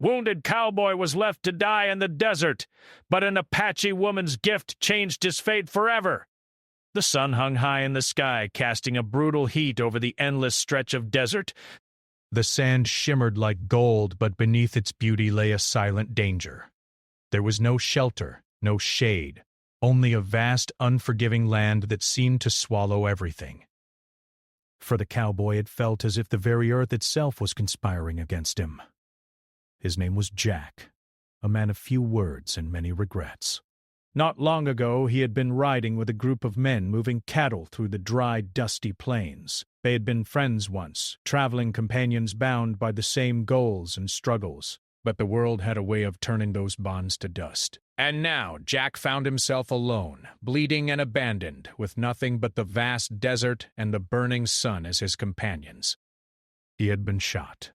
wounded cowboy was left to die in the desert, but an Apache woman's gift changed his fate forever. The sun hung high in the sky, casting a brutal heat over the endless stretch of desert. The sand shimmered like gold, but beneath its beauty lay a silent danger. There was no shelter, no shade, only a vast, unforgiving land that seemed to swallow everything. For the cowboy, it felt as if the very earth itself was conspiring against him. His name was Jack, a man of few words and many regrets. Not long ago, he had been riding with a group of men moving cattle through the dry, dusty plains. They had been friends once, traveling companions bound by the same goals and struggles. But the world had a way of turning those bonds to dust. And now Jack found himself alone, bleeding and abandoned, with nothing but the vast desert and the burning sun as his companions. He had been shot.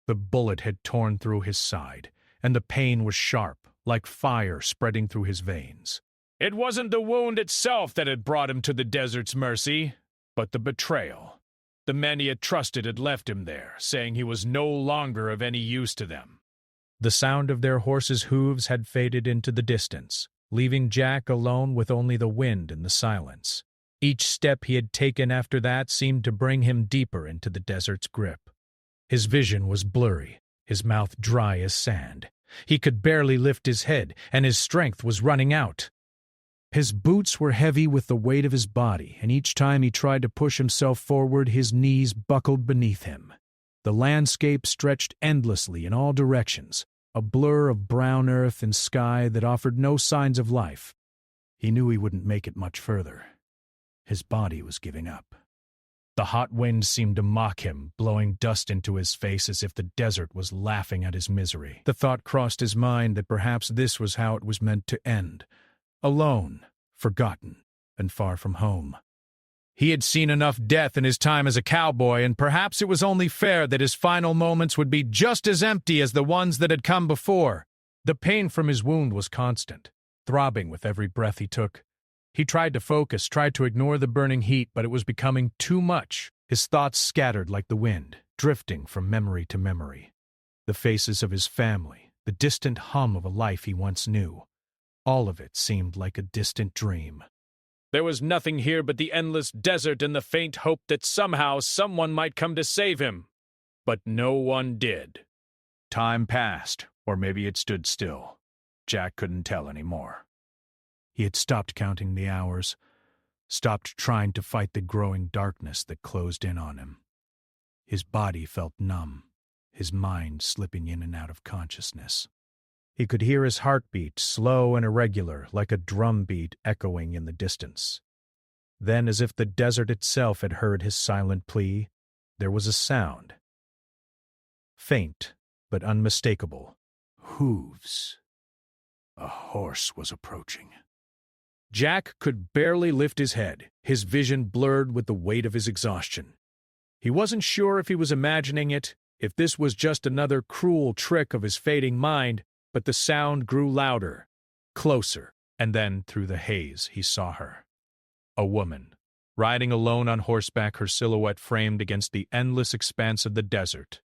The bullet had torn through his side, and the pain was sharp, like fire spreading through his veins. It wasn't the wound itself that had brought him to the desert's mercy, but the betrayal. The men he had trusted had left him there, saying he was no longer of any use to them. The sound of their horses' hooves had faded into the distance, leaving Jack alone with only the wind and the silence. Each step he had taken after that seemed to bring him deeper into the desert's grip. His vision was blurry, his mouth dry as sand. He could barely lift his head, and his strength was running out. His boots were heavy with the weight of his body, and each time he tried to push himself forward, his knees buckled beneath him. The landscape stretched endlessly in all directions, a blur of brown earth and sky that offered no signs of life. He knew he wouldn't make it much further. His body was giving up. The hot wind seemed to mock him, blowing dust into his face as if the desert was laughing at his misery. The thought crossed his mind that perhaps this was how it was meant to end. Alone, forgotten, and far from home. He had seen enough death in his time as a cowboy, and perhaps it was only fair that his final moments would be just as empty as the ones that had come before. The pain from his wound was constant, throbbing with every breath he took. He tried to focus, tried to ignore the burning heat, but it was becoming too much. His thoughts scattered like the wind, drifting from memory to memory. The faces of his family, the distant hum of a life he once knew. All of it seemed like a distant dream. There was nothing here but the endless desert and the faint hope that somehow someone might come to save him. But no one did. Time passed, or maybe it stood still. Jack couldn't tell anymore. He had stopped counting the hours, stopped trying to fight the growing darkness that closed in on him. His body felt numb, his mind slipping in and out of consciousness. He could hear his heartbeat, slow and irregular, like a drum beat echoing in the distance. Then, as if the desert itself had heard his silent plea, there was a sound. Faint, but unmistakable. Hooves. A horse was approaching. Jack could barely lift his head, his vision blurred with the weight of his exhaustion. He wasn't sure if he was imagining it, if this was just another cruel trick of his fading mind, but the sound grew louder, closer, and then, through the haze, he saw her. A woman, riding alone on horseback, her silhouette framed against the endless expanse of the desert.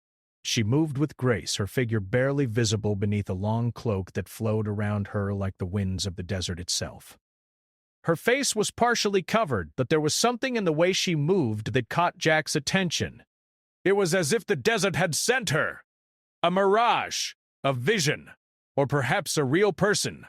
She moved with grace, her figure barely visible beneath a long cloak that flowed around her like the winds of the desert itself. Her face was partially covered, but there was something in the way she moved that caught Jack's attention. It was as if the desert had sent her. A mirage, a vision. Or perhaps a real person.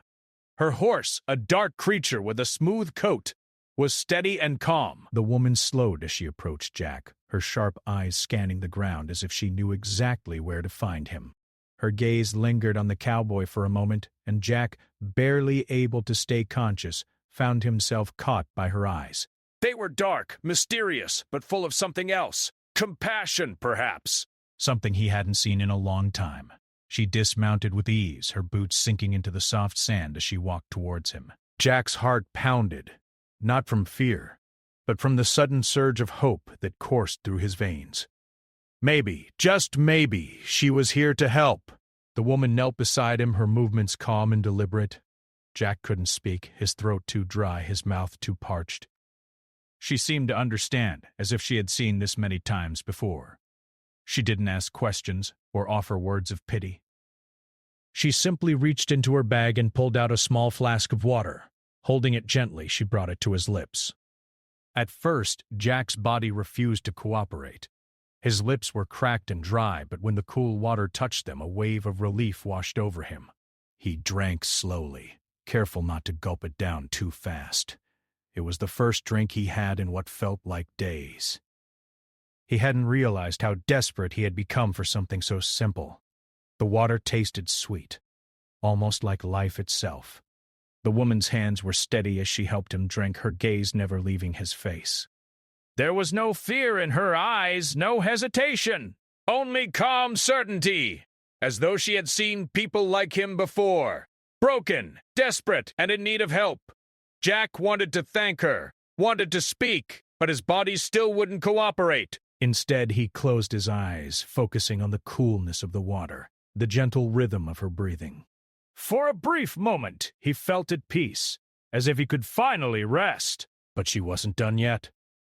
Her horse, a dark creature with a smooth coat, was steady and calm. The woman slowed as she approached Jack, her sharp eyes scanning the ground as if she knew exactly where to find him. Her gaze lingered on the cowboy for a moment, and Jack, barely able to stay conscious, found himself caught by her eyes. They were dark, mysterious, but full of something else. Compassion, perhaps. Something he hadn't seen in a long time. She dismounted with ease, her boots sinking into the soft sand as she walked towards him. Jack's heart pounded, not from fear, but from the sudden surge of hope that coursed through his veins. Maybe, just maybe, she was here to help. The woman knelt beside him, her movements calm and deliberate. Jack couldn't speak, his throat too dry, his mouth too parched. She seemed to understand, as if she had seen this many times before. She didn't ask questions or offer words of pity. She simply reached into her bag and pulled out a small flask of water. Holding it gently, she brought it to his lips. At first, Jack's body refused to cooperate. His lips were cracked and dry, but when the cool water touched them, a wave of relief washed over him. He drank slowly, careful not to gulp it down too fast. It was the first drink he had in what felt like days. He hadn't realized how desperate he had become for something so simple. The water tasted sweet, almost like life itself. The woman's hands were steady as she helped him drink, her gaze never leaving his face. There was no fear in her eyes, no hesitation, only calm certainty, as though she had seen people like him before, broken, desperate, and in need of help. Jack wanted to thank her, wanted to speak, but his body still wouldn't cooperate. Instead, he closed his eyes, focusing on the coolness of the water, the gentle rhythm of her breathing. For a brief moment, he felt at peace, as if he could finally rest. But she wasn't done yet.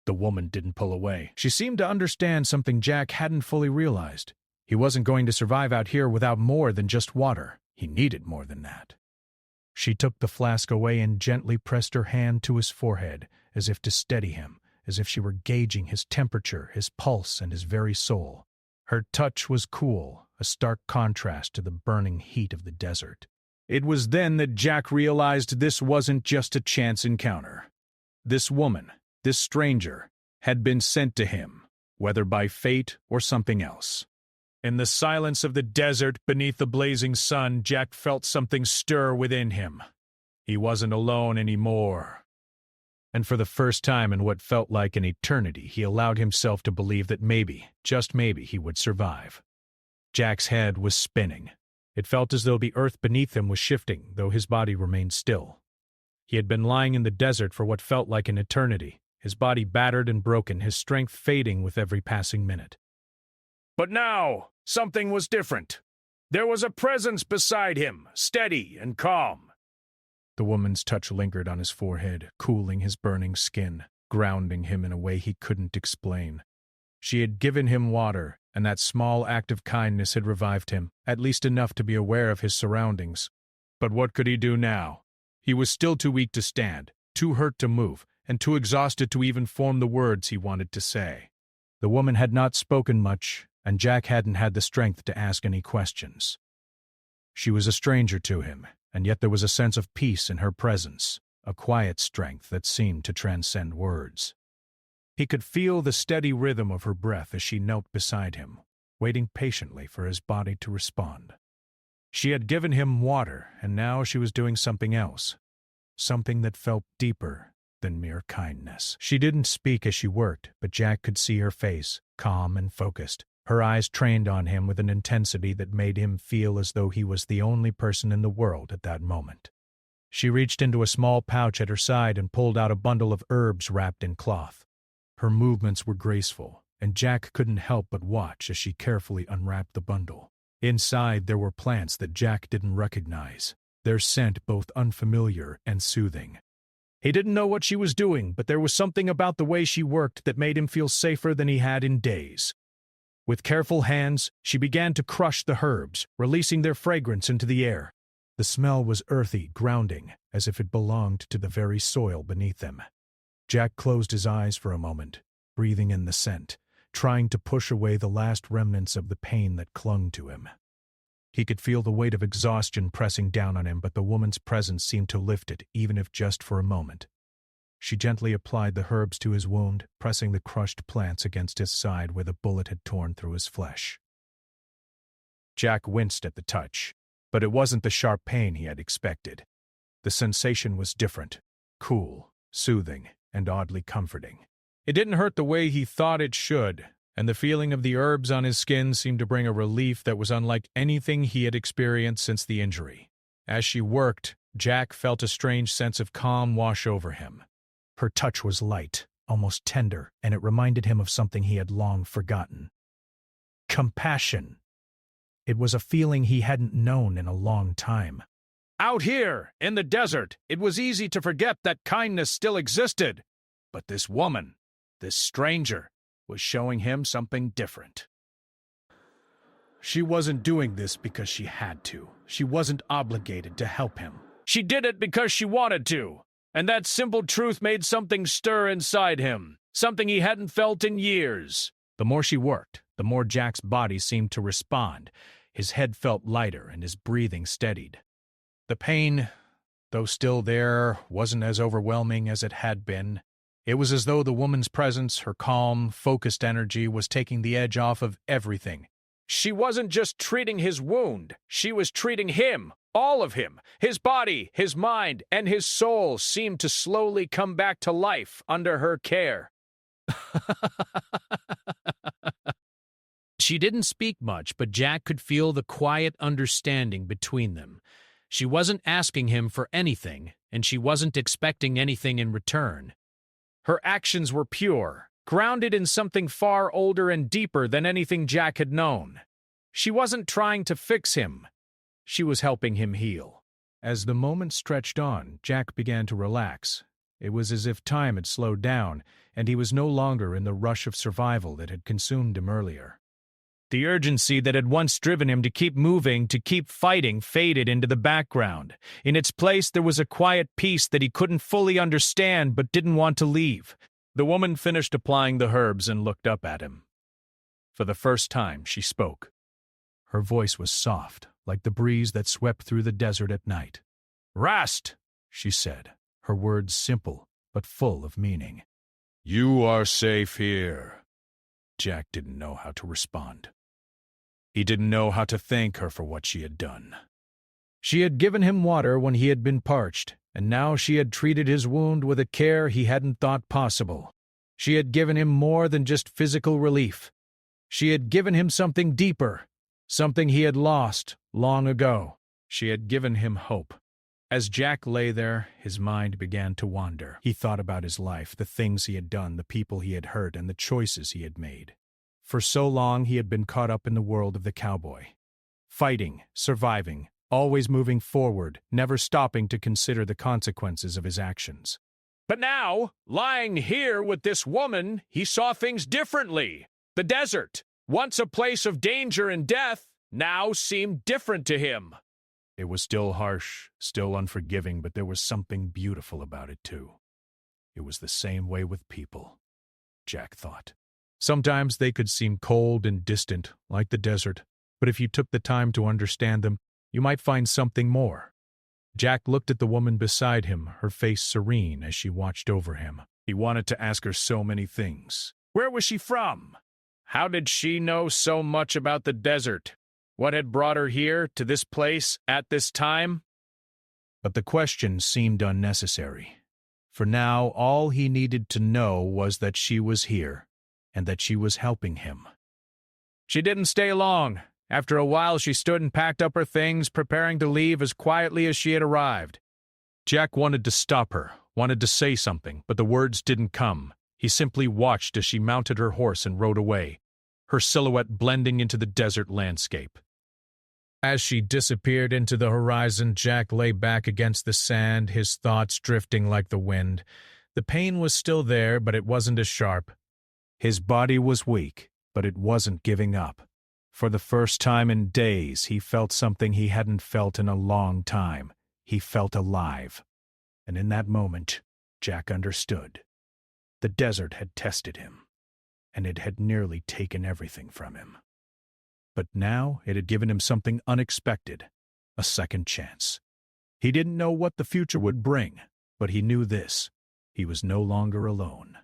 The woman didn't pull away. She seemed to understand something Jack hadn't fully realized. He wasn't going to survive out here without more than just water. He needed more than that. She took the flask away and gently pressed her hand to his forehead, as if to steady him, as if she were gauging his temperature, his pulse, and his very soul. Her touch was cool, a stark contrast to the burning heat of the desert. It was then that Jack realized this wasn't just a chance encounter. This woman, this stranger, had been sent to him, whether by fate or something else. In the silence of the desert, beneath the blazing sun, Jack felt something stir within him. He wasn't alone anymore. And for the first time in what felt like an eternity, he allowed himself to believe that maybe, just maybe, he would survive. Jack's head was spinning. It felt as though the earth beneath him was shifting, though his body remained still. He had been lying in the desert for what felt like an eternity, his body battered and broken, his strength fading with every passing minute. But now, something was different. There was a presence beside him, steady and calm. The woman's touch lingered on his forehead, cooling his burning skin, grounding him in a way he couldn't explain. She had given him water, and that small act of kindness had revived him, at least enough to be aware of his surroundings. But what could he do now? He was still too weak to stand, too hurt to move, and too exhausted to even form the words he wanted to say. The woman had not spoken much, and Jack hadn't had the strength to ask any questions. She was a stranger to him, and yet there was a sense of peace in her presence, a quiet strength that seemed to transcend words. He could feel the steady rhythm of her breath as she knelt beside him, waiting patiently for his body to respond. She had given him water, and now she was doing something else, something that felt deeper than mere kindness. She didn't speak as she worked, but Jack could see her face, calm and focused, her eyes trained on him with an intensity that made him feel as though he was the only person in the world at that moment. She reached into a small pouch at her side and pulled out a bundle of herbs wrapped in cloth. Her movements were graceful, and Jack couldn't help but watch as she carefully unwrapped the bundle. Inside there were plants that Jack didn't recognize, their scent both unfamiliar and soothing. He didn't know what she was doing, but there was something about the way she worked that made him feel safer than he had in days. With careful hands, she began to crush the herbs, releasing their fragrance into the air. The smell was earthy, grounding, as if it belonged to the very soil beneath them. Jack closed his eyes for a moment, breathing in the scent, trying to push away the last remnants of the pain that clung to him. He could feel the weight of exhaustion pressing down on him, but the woman's presence seemed to lift it, even if just for a moment. She gently applied the herbs to his wound, pressing the crushed plants against his side where the bullet had torn through his flesh. Jack winced at the touch, but it wasn't the sharp pain he had expected. The sensation was different, cool, soothing, and oddly comforting. It didn't hurt the way he thought it should, and the feeling of the herbs on his skin seemed to bring a relief that was unlike anything he had experienced since the injury. As she worked, Jack felt a strange sense of calm wash over him. Her touch was light, almost tender, and it reminded him of something he had long forgotten. Compassion. It was a feeling he hadn't known in a long time. Out here, in the desert, it was easy to forget that kindness still existed. But this woman, this stranger, was showing him something different. She wasn't doing this because she had to. She wasn't obligated to help him. She did it because she wanted to, and that simple truth made something stir inside him, something he hadn't felt in years. The more she worked, the more Jack's body seemed to respond. His head felt lighter and his breathing steadied. The pain, though still there, wasn't as overwhelming as it had been. It was as though the woman's presence, her calm, focused energy, was taking the edge off of everything. She wasn't just treating his wound, she was treating him, all of him. His body, his mind, and his soul seemed to slowly come back to life under her care. She didn't speak much, but Jack could feel the quiet understanding between them. She wasn't asking him for anything, and she wasn't expecting anything in return. Her actions were pure, grounded in something far older and deeper than anything Jack had known. She wasn't trying to fix him. She was helping him heal. As the moment stretched on, Jack began to relax. It was as if time had slowed down, and he was no longer in the rush of survival that had consumed him earlier. The urgency that had once driven him to keep moving, to keep fighting, faded into the background. In its place, there was a quiet peace that he couldn't fully understand but didn't want to leave. The woman finished applying the herbs and looked up at him. For the first time, she spoke. Her voice was soft, like the breeze that swept through the desert at night. "Rest," she said, her words simple but full of meaning. "You are safe here." Jack didn't know how to respond. He didn't know how to thank her for what she had done. She had given him water when he had been parched, and now she had treated his wound with a care he hadn't thought possible. She had given him more than just physical relief. She had given him something deeper, something he had lost long ago. She had given him hope. As Jack lay there, his mind began to wander. He thought about his life, the things he had done, the people he had hurt, and the choices he had made. For so long he had been caught up in the world of the cowboy. Fighting, surviving, always moving forward, never stopping to consider the consequences of his actions. But now, lying here with this woman, he saw things differently. The desert, once a place of danger and death, now seemed different to him. It was still harsh, still unforgiving, but there was something beautiful about it, too. It was the same way with people, Jack thought. Sometimes they could seem cold and distant, like the desert, but if you took the time to understand them, you might find something more. Jack looked at the woman beside him, her face serene as she watched over him. He wanted to ask her so many things. Where was she from? How did she know so much about the desert? What had brought her here, to this place, at this time? But the question seemed unnecessary. For now, all he needed to know was that she was here, and that she was helping him. She didn't stay long. After a while, she stood and packed up her things, preparing to leave as quietly as she had arrived. Jack wanted to stop her, wanted to say something, but the words didn't come. He simply watched as she mounted her horse and rode away, her silhouette blending into the desert landscape. As she disappeared into the horizon, Jack lay back against the sand, his thoughts drifting like the wind. The pain was still there, but it wasn't as sharp. His body was weak, but it wasn't giving up. For the first time in days, he felt something he hadn't felt in a long time. He felt alive. And in that moment, Jack understood. The desert had tested him, and it had nearly taken everything from him. But now it had given him something unexpected, a second chance. He didn't know what the future would bring, but he knew this: he was no longer alone.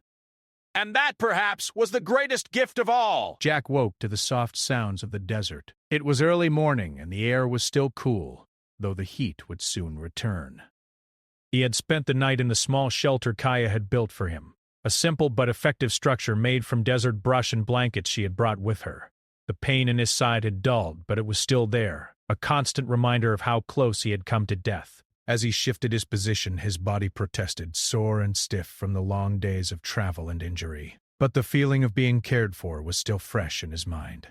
And that, perhaps, was the greatest gift of all! Jack woke to the soft sounds of the desert. It was early morning, and the air was still cool, though the heat would soon return. He had spent the night in the small shelter Kaya had built for him, a simple but effective structure made from desert brush and blankets she had brought with her. The pain in his side had dulled, but it was still there, a constant reminder of how close he had come to death. As he shifted his position, his body protested, sore and stiff from the long days of travel and injury. But the feeling of being cared for was still fresh in his mind.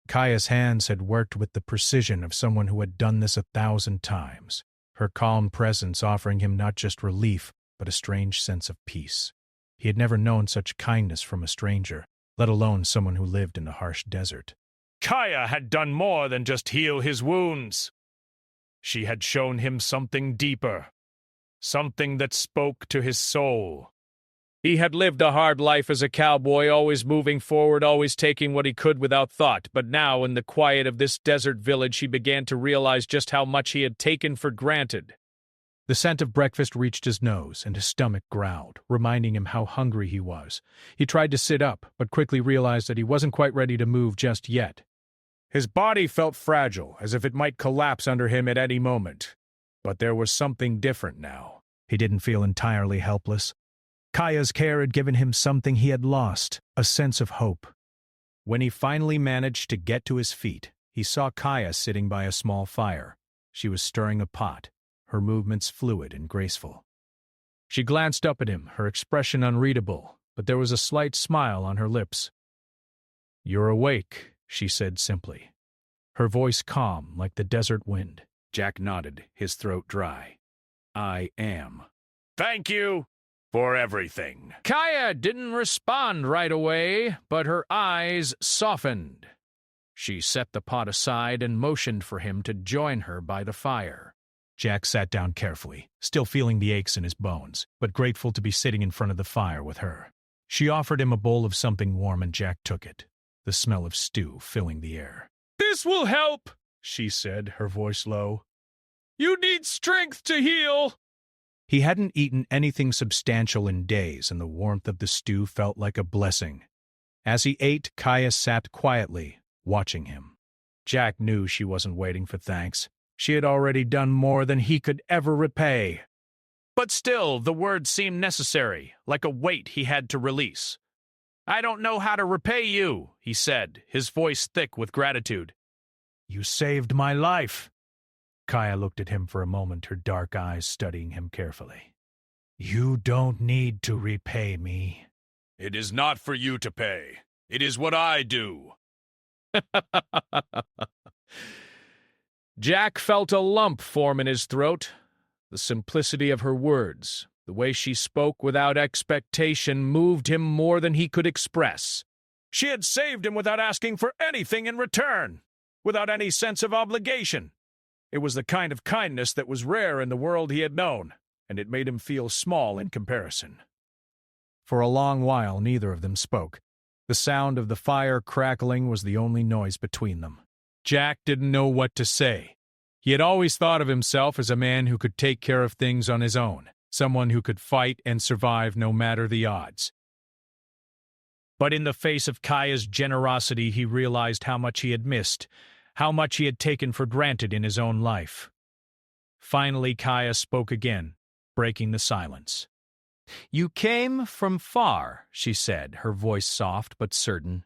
Kaya's hands had worked with the precision of someone who had done this 1,000 times, her calm presence offering him not just relief, but a strange sense of peace. He had never known such kindness from a stranger, let alone someone who lived in the harsh desert. Kaya had done more than just heal his wounds. She had shown him something deeper, something that spoke to his soul. He had lived a hard life as a cowboy, always moving forward, always taking what he could without thought, but now, in the quiet of this desert village, he began to realize just how much he had taken for granted. The scent of breakfast reached his nose, and his stomach growled, reminding him how hungry he was. He tried to sit up, but quickly realized that he wasn't quite ready to move just yet. His body felt fragile, as if it might collapse under him at any moment. But there was something different now. He didn't feel entirely helpless. Kaya's care had given him something he had lost, a sense of hope. When he finally managed to get to his feet, he saw Kaya sitting by a small fire. She was stirring a pot, her movements fluid and graceful. She glanced up at him, her expression unreadable, but there was a slight smile on her lips. "You're awake," she said simply, her voice calm like the desert wind. Jack nodded, his throat dry. "I am." "Thank you for everything." Kaya didn't respond right away, but her eyes softened. She set the pot aside and motioned for him to join her by the fire. Jack sat down carefully, still feeling the aches in his bones, but grateful to be sitting in front of the fire with her. She offered him a bowl of something warm and Jack took it, the smell of stew filling the air. "This will help," she said, her voice low. "You need strength to heal." He hadn't eaten anything substantial in days, and the warmth of the stew felt like a blessing. As he ate, Kaya sat quietly, watching him. Jack knew she wasn't waiting for thanks. She had already done more than he could ever repay. But still, the words seemed necessary, like a weight he had to release. "I don't know how to repay you," he said, his voice thick with gratitude. "You saved my life." Kaya looked at him for a moment, her dark eyes studying him carefully. "You don't need to repay me." "It is not for you to pay. It is what I do." Jack felt a lump form in his throat. The simplicity of her words, the way she spoke without expectation, moved him more than he could express. She had saved him without asking for anything in return, without any sense of obligation. It was the kind of kindness that was rare in the world he had known, and it made him feel small in comparison. For a long while, neither of them spoke. The sound of the fire crackling was the only noise between them. Jack didn't know what to say. He had always thought of himself as a man who could take care of things on his own, someone who could fight and survive no matter the odds. But in the face of Kaya's generosity, he realized how much he had missed, how much he had taken for granted in his own life. Finally, Kaya spoke again, breaking the silence. "You came from far," she said, her voice soft but certain.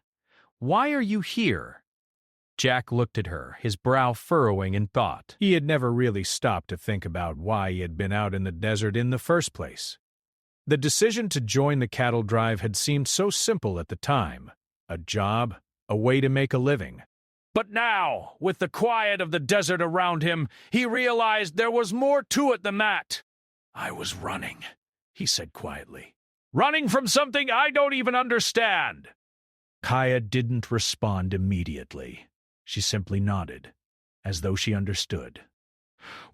"Why are you here?" Jack looked at her, his brow furrowing in thought. He had never really stopped to think about why he had been out in the desert in the first place. The decision to join the cattle drive had seemed so simple at the time. A job, a way to make a living. But now, with the quiet of the desert around him, he realized there was more to it than that. "I was running," he said quietly. "Running from something I don't even understand." Kaya didn't respond immediately. She simply nodded, as though she understood.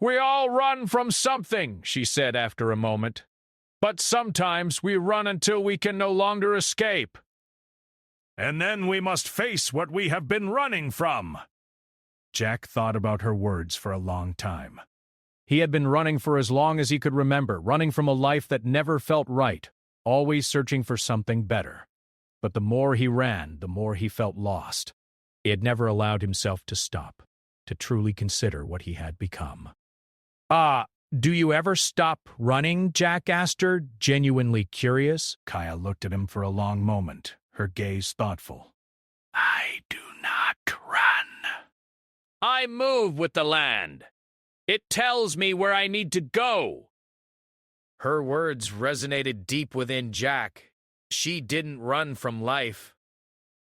"We all run from something," she said after a moment. "But sometimes we run until we can no longer escape. And then we must face what we have been running from." Jack thought about her words for a long time. He had been running for as long as he could remember, running from a life that never felt right, always searching for something better. But the more he ran, the more he felt lost. He had never allowed himself to stop, to truly consider what he had become. Do you ever stop running?" Jack asked her, genuinely curious. Kaya looked at him for a long moment, her gaze thoughtful. "I do not run. I move with the land. It tells me where I need to go." Her words resonated deep within Jack. She didn't run from life.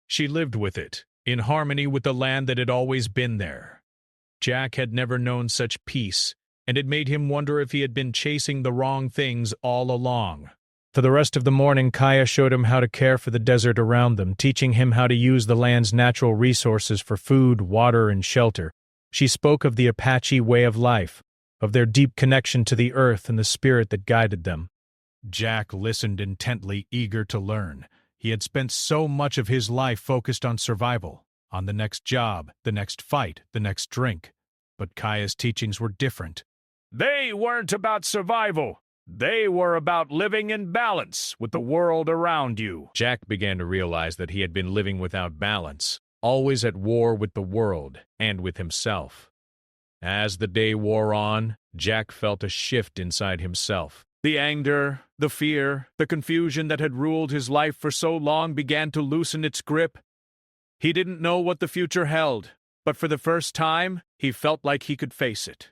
She lived with it, in harmony with the land that had always been there. Jack had never known such peace, and it made him wonder if he had been chasing the wrong things all along. For the rest of the morning, Kaya showed him how to care for the desert around them, teaching him how to use the land's natural resources for food, water, and shelter. She spoke of the Apache way of life, of their deep connection to the earth and the spirit that guided them. Jack listened intently, eager to learn. He had spent so much of his life focused on survival, on the next job, the next fight, the next drink. But Kaya's teachings were different. They weren't about survival. They were about living in balance with the world around you. Jack began to realize that he had been living without balance, always at war with the world and with himself. As the day wore on, Jack felt a shift inside himself. The anger, the fear, the confusion that had ruled his life for so long began to loosen its grip. He didn't know what the future held, but for the first time, he felt like he could face it.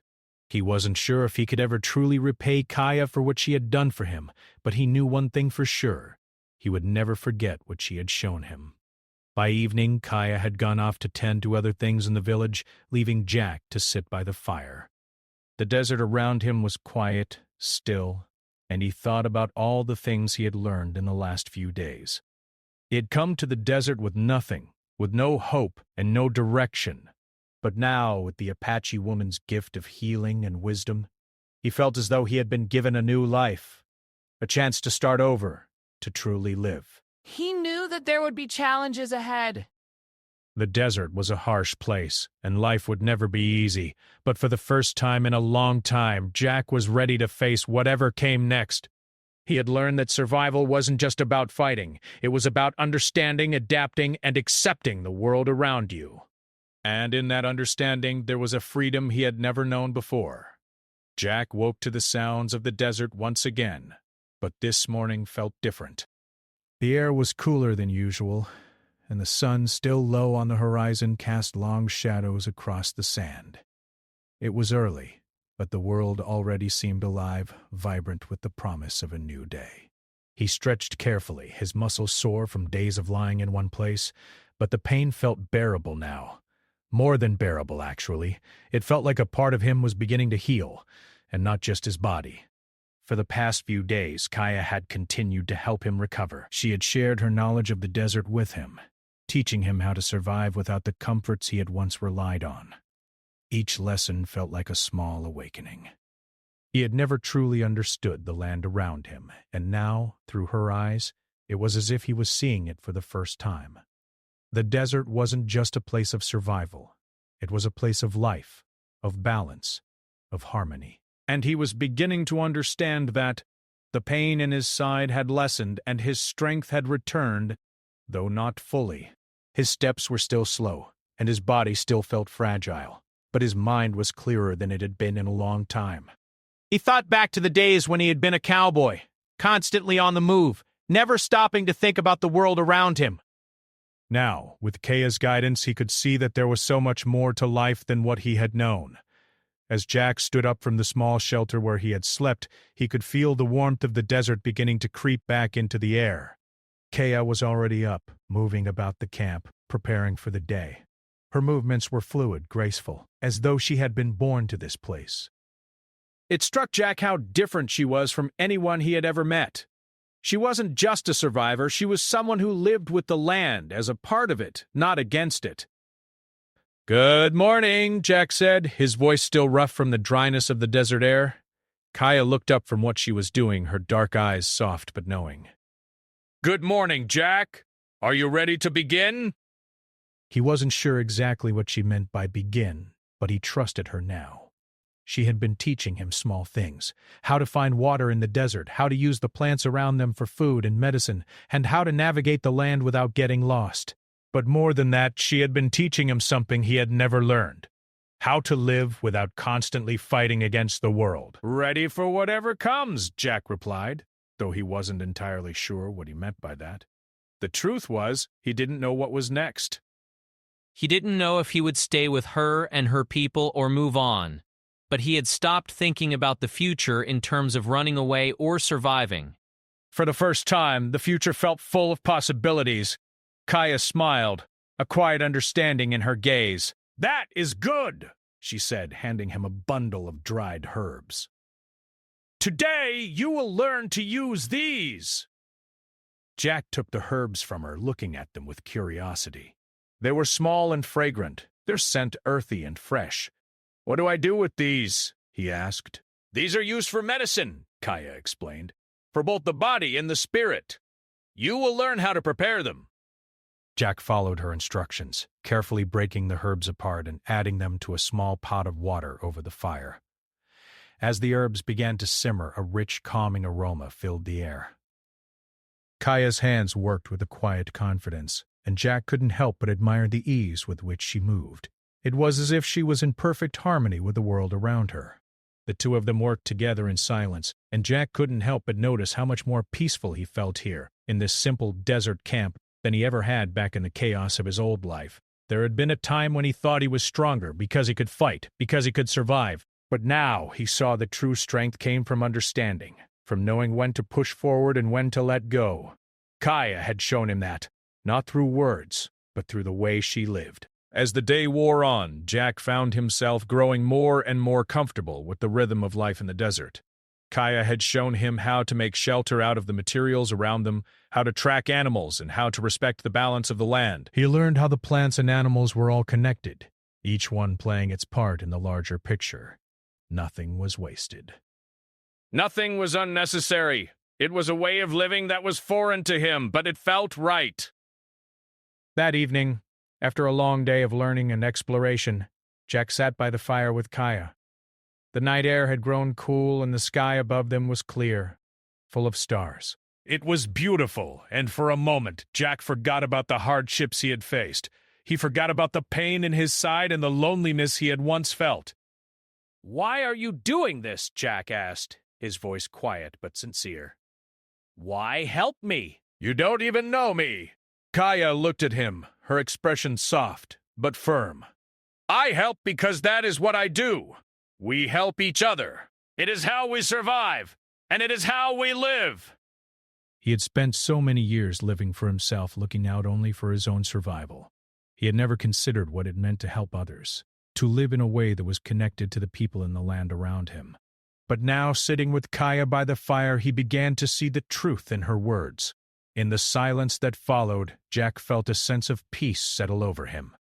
He wasn't sure if he could ever truly repay Kaya for what she had done for him, but he knew one thing for sure. He would never forget what she had shown him. By evening, Kaya had gone off to tend to other things in the village, leaving Jack to sit by the fire. The desert around him was quiet, still, and he thought about all the things he had learned in the last few days. He had come to the desert with nothing, with no hope and no direction. But now, with the Apache woman's gift of healing and wisdom, he felt as though he had been given a new life, a chance to start over, to truly live. He knew that there would be challenges ahead. The desert was a harsh place, and life would never be easy, but for the first time in a long time, Jack was ready to face whatever came next. He had learned that survival wasn't just about fighting, it was about understanding, adapting, and accepting the world around you. And in that understanding, there was a freedom he had never known before. Jack woke to the sounds of the desert once again, but this morning felt different. The air was cooler than usual, and the sun, still low on the horizon, cast long shadows across the sand. It was early, but the world already seemed alive, vibrant with the promise of a new day. He stretched carefully, his muscles sore from days of lying in one place, but the pain felt bearable now. More than bearable, actually. It felt like a part of him was beginning to heal, and not just his body. For the past few days, Kaya had continued to help him recover. She had shared her knowledge of the desert with him, teaching him how to survive without the comforts he had once relied on. Each lesson felt like a small awakening. He had never truly understood the land around him, and now, through her eyes, it was as if he was seeing it for the first time. The desert wasn't just a place of survival. It was a place of life, of balance, of harmony. And he was beginning to understand that the pain in his side had lessened and his strength had returned, though not fully. His steps were still slow, and his body still felt fragile, but his mind was clearer than it had been in a long time. He thought back to the days when he had been a cowboy, constantly on the move, never stopping to think about the world around him. Now, with Kaya's guidance, he could see that there was so much more to life than what he had known. As Jack stood up from the small shelter where he had slept, he could feel the warmth of the desert beginning to creep back into the air. Kaya was already up, moving about the camp, preparing for the day. Her movements were fluid, graceful, as though she had been born to this place. It struck Jack how different she was from anyone he had ever met. She wasn't just a survivor, she was someone who lived with the land as a part of it, not against it. "Good morning," Jack said, his voice still rough from the dryness of the desert air. Kaya looked up from what she was doing, her dark eyes soft but knowing. "Good morning, Jack. Are you ready to begin?" He wasn't sure exactly what she meant by begin, but he trusted her now. She had been teaching him small things, how to find water in the desert, how to use the plants around them for food and medicine, and how to navigate the land without getting lost. But more than that, she had been teaching him something he had never learned: how to live without constantly fighting against the world. "Ready for whatever comes," Jack replied, though he wasn't entirely sure what he meant by that. The truth was, he didn't know what was next. He didn't know if he would stay with her and her people or move on, but he had stopped thinking about the future in terms of running away or surviving. For the first time, the future felt full of possibilities. Kaya smiled, a quiet understanding in her gaze. "That is good," she said, handing him a bundle of dried herbs. Today you will learn to use these." Jack took the herbs from her, looking at them with curiosity. They were small and fragrant, their scent earthy and fresh. "What do I do with these?" he asked. "These are used for medicine," Kaya explained, "for both the body and the spirit. You will learn how to prepare them." Jack followed her instructions, carefully breaking the herbs apart and adding them to a small pot of water over the fire. As the herbs began to simmer, a rich, calming aroma filled the air. Kaya's hands worked with a quiet confidence, and Jack couldn't help but admire the ease with which she moved. It was as if she was in perfect harmony with the world around her. The two of them worked together in silence, and Jack couldn't help but notice how much more peaceful he felt here, in this simple desert camp, than he ever had back in the chaos of his old life. There had been a time when he thought he was stronger because he could fight, because he could survive. But now he saw that true strength came from understanding, from knowing when to push forward and when to let go. Kaya had shown him that, not through words, but through the way she lived. As the day wore on, Jack found himself growing more and more comfortable with the rhythm of life in the desert. Kaya had shown him how to make shelter out of the materials around them, how to track animals, and how to respect the balance of the land. He learned how the plants and animals were all connected, each one playing its part in the larger picture. Nothing was wasted. Nothing was unnecessary. It was a way of living that was foreign to him, but it felt right. That evening, after a long day of learning and exploration, Jack sat by the fire with Kaya. The night air had grown cool and the sky above them was clear, full of stars. It was beautiful, and for a moment, Jack forgot about the hardships he had faced. He forgot about the pain in his side and the loneliness he had once felt. "Why are you doing this?" Jack asked, his voice quiet but sincere. "Why help me?" "You don't even know me." Kaya looked at him, her expression soft but firm. "I help because that is what I do. We help each other. It is how we survive, and it is how we live." He had spent so many years living for himself, looking out only for his own survival. He had never considered what it meant to help others, to live in a way that was connected to the people in the land around him. But now, sitting with Kaya by the fire, he began to see the truth in her words. In the silence that followed, Jack felt a sense of peace settle over him.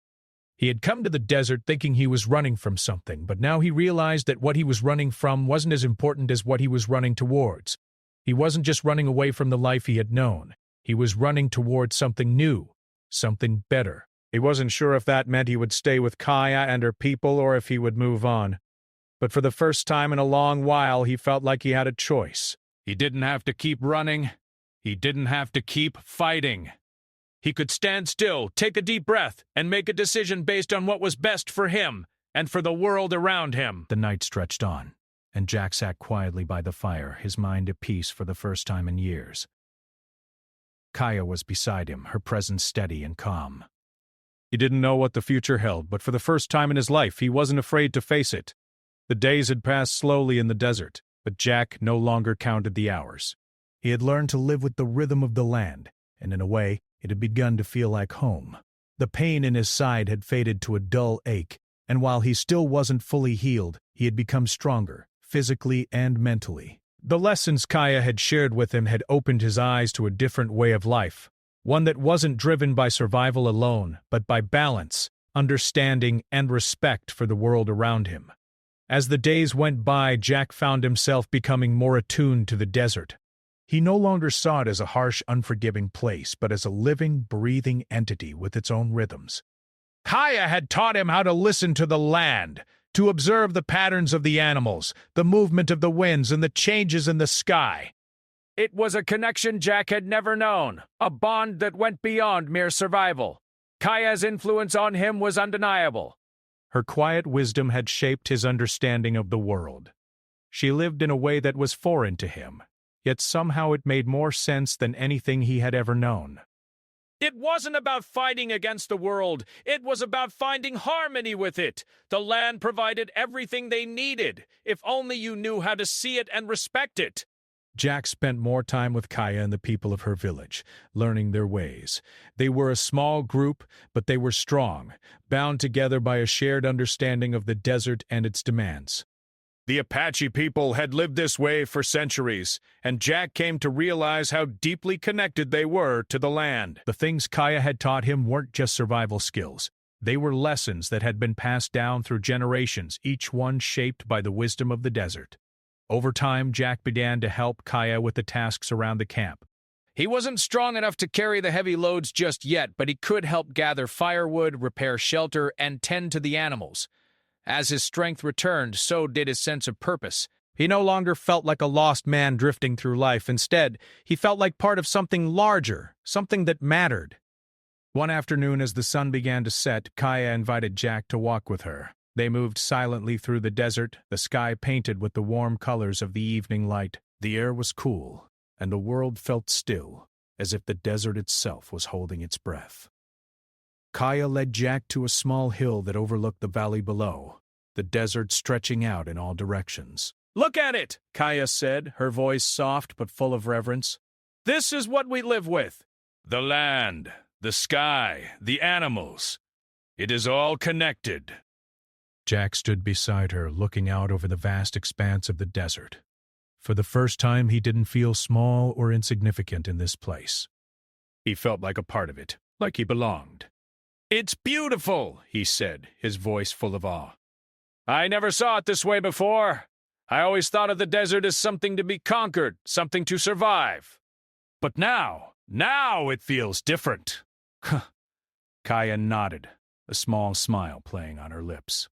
He had come to the desert thinking he was running from something, but now he realized that what he was running from wasn't as important as what he was running towards. He wasn't just running away from the life he had known. He was running towards something new, something better. He wasn't sure if that meant he would stay with Kaya and her people or if he would move on. But for the first time in a long while, he felt like he had a choice. He didn't have to keep running. He didn't have to keep fighting. He could stand still, take a deep breath, and make a decision based on what was best for him and for the world around him. The night stretched on, and Jack sat quietly by the fire, his mind at peace for the first time in years. Kaya was beside him, her presence steady and calm. He didn't know what the future held, but for the first time in his life, he wasn't afraid to face it. The days had passed slowly in the desert, but Jack no longer counted the hours. He had learned to live with the rhythm of the land, and in a way, it had begun to feel like home. The pain in his side had faded to a dull ache, and while he still wasn't fully healed, he had become stronger, physically and mentally. The lessons Kaya had shared with him had opened his eyes to a different way of life, one that wasn't driven by survival alone, but by balance, understanding, and respect for the world around him. As the days went by, Jack found himself becoming more attuned to the desert. He no longer saw it as a harsh, unforgiving place, but as a living, breathing entity with its own rhythms. Kaya had taught him how to listen to the land, to observe the patterns of the animals, the movement of the winds, and the changes in the sky. It was a connection Jack had never known, a bond that went beyond mere survival. Kaya's influence on him was undeniable. Her quiet wisdom had shaped his understanding of the world. She lived in a way that was foreign to him, yet somehow it made more sense than anything he had ever known. It wasn't about fighting against the world. It was about finding harmony with it. The land provided everything they needed, if only you knew how to see it and respect it. Jack spent more time with Kaya and the people of her village, learning their ways. They were a small group, but they were strong, bound together by a shared understanding of the desert and its demands. The Apache people had lived this way for centuries, and Jack came to realize how deeply connected they were to the land. The things Kaya had taught him weren't just survival skills. They were lessons that had been passed down through generations, each one shaped by the wisdom of the desert. Over time, Jack began to help Kaya with the tasks around the camp. He wasn't strong enough to carry the heavy loads just yet, but he could help gather firewood, repair shelter, and tend to the animals. As his strength returned, so did his sense of purpose. He no longer felt like a lost man drifting through life. Instead, he felt like part of something larger, something that mattered. One afternoon, as the sun began to set, Kaya invited Jack to walk with her. They moved silently through the desert, the sky painted with the warm colors of the evening light. The air was cool, and the world felt still, as if the desert itself was holding its breath. Kaya led Jack to a small hill that overlooked the valley below, the desert stretching out in all directions. "Look at it," Kaya said, her voice soft but full of reverence. "This is what we live with. The land, the sky, the animals. It is all connected." Jack stood beside her, looking out over the vast expanse of the desert. For the first time, he didn't feel small or insignificant in this place. He felt like a part of it, like he belonged. "It's beautiful," he said, his voice full of awe. "I never saw it this way before. I always thought of the desert as something to be conquered, something to survive. But now it feels different." Kaya nodded, a small smile playing on her lips.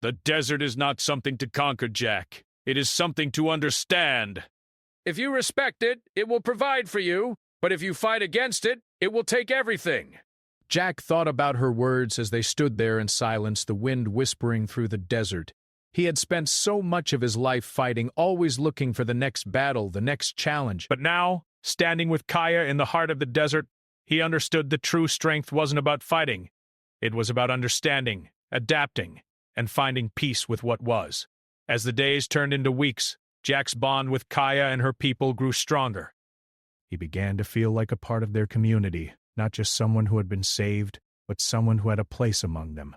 "The desert is not something to conquer, Jack. It is something to understand. If you respect it, it will provide for you, but if you fight against it, it will take everything." Jack thought about her words as they stood there in silence, the wind whispering through the desert. He had spent so much of his life fighting, always looking for the next battle, the next challenge. But now, standing with Kaya in the heart of the desert, he understood that true strength wasn't about fighting. It was about understanding, adapting, and finding peace with what was. As the days turned into weeks, Jack's bond with Kaya and her people grew stronger. He began to feel like a part of their community, not just someone who had been saved, but someone who had a place among them.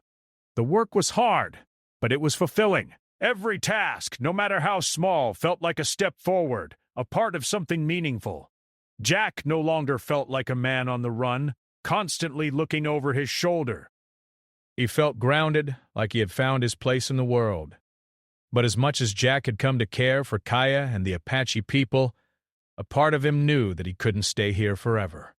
The work was hard, but it was fulfilling. Every task, no matter how small, felt like a step forward, a part of something meaningful. Jack no longer felt like a man on the run, constantly looking over his shoulder. He felt grounded, like he had found his place in the world. But as much as Jack had come to care for Kaya and the Apache people, a part of him knew that he couldn't stay here forever.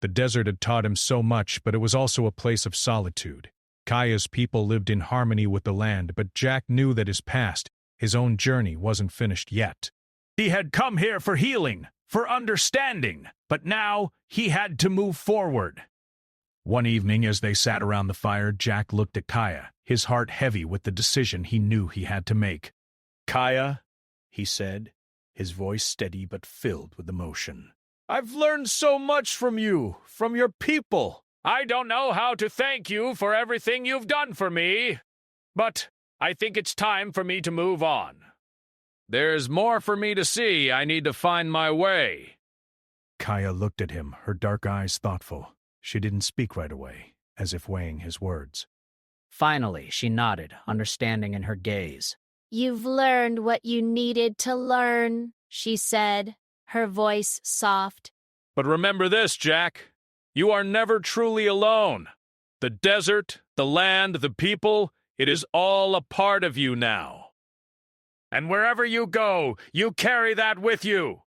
The desert had taught him so much, but it was also a place of solitude. Kaya's people lived in harmony with the land, but Jack knew that his past, his own journey, wasn't finished yet. He had come here for healing, for understanding, but now he had to move forward. One evening, as they sat around the fire, Jack looked at Kaya, his heart heavy with the decision he knew he had to make. "Kaya," he said, his voice steady but filled with emotion. "I've learned so much from you, from your people. I don't know how to thank you for everything you've done for me, but I think it's time for me to move on. There's more for me to see. I need to find my way." Kaya looked at him, her dark eyes thoughtful. She didn't speak right away, as if weighing his words. Finally, she nodded, understanding in her gaze. "You've learned what you needed to learn," she said, her voice soft. "But remember this, Jack. You are never truly alone. The desert, the land, the people, it is all a part of you now. And wherever you go, you carry that with you."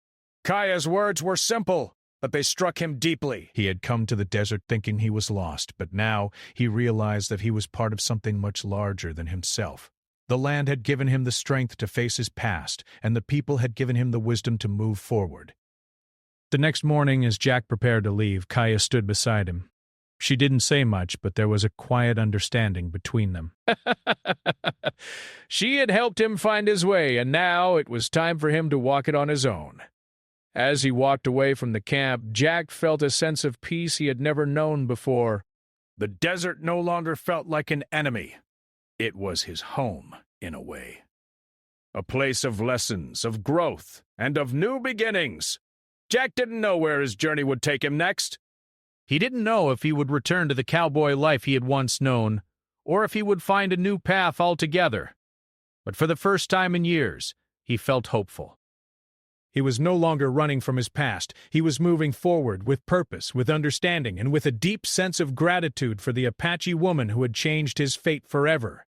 Kaya's words were simple, but they struck him deeply. He had come to the desert thinking he was lost, but now he realized that he was part of something much larger than himself. The land had given him the strength to face his past, and the people had given him the wisdom to move forward. The next morning, as Jack prepared to leave, Kaya stood beside him. She didn't say much, but there was a quiet understanding between them. She had helped him find his way, and now it was time for him to walk it on his own. As he walked away from the camp, Jack felt a sense of peace he had never known before. The desert no longer felt like an enemy. It was his home, in a way. A place of lessons, of growth, and of new beginnings. Jack didn't know where his journey would take him next. He didn't know if he would return to the cowboy life he had once known, or if he would find a new path altogether. But for the first time in years, he felt hopeful. He was no longer running from his past. He was moving forward with purpose, with understanding, and with a deep sense of gratitude for the Apache woman who had changed his fate forever.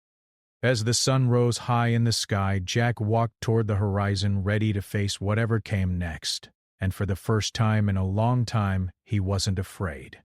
As the sun rose high in the sky, Jack walked toward the horizon, ready to face whatever came next. And for the first time in a long time, he wasn't afraid.